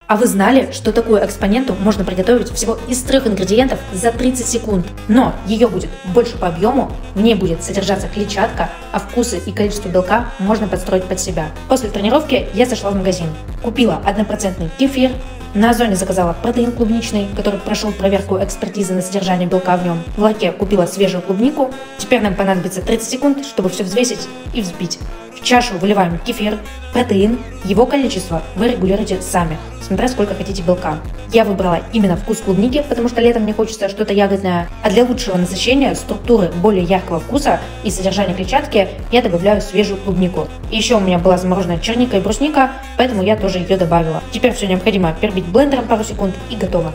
А вы знали, что такую экспоненту можно приготовить всего из 3 ингредиентов за 30 секунд? Но ее будет больше по объему, в ней будет содержаться клетчатка, а вкусы и количество белка можно подстроить под себя. После тренировки я зашла в магазин, купила 1% кефир, на Озоне заказала протеин клубничный, который прошел проверку экспертизы на содержание белка в нем. В ларьке купила свежую клубнику. Теперь нам понадобится 30 секунд, чтобы все взвесить и взбить. В чашу выливаем кефир, протеин. Его количество вы регулируете сами, смотря сколько хотите белка. Я выбрала именно вкус клубники, потому что летом мне хочется что-то ягодное. А для лучшего насыщения, структуры более яркого вкуса и содержания клетчатки я добавляю свежую клубнику. И еще у меня была замороженная черника и брусника, поэтому я тоже ее добавила. Теперь все необходимо перебить блендером пару секунд и готово.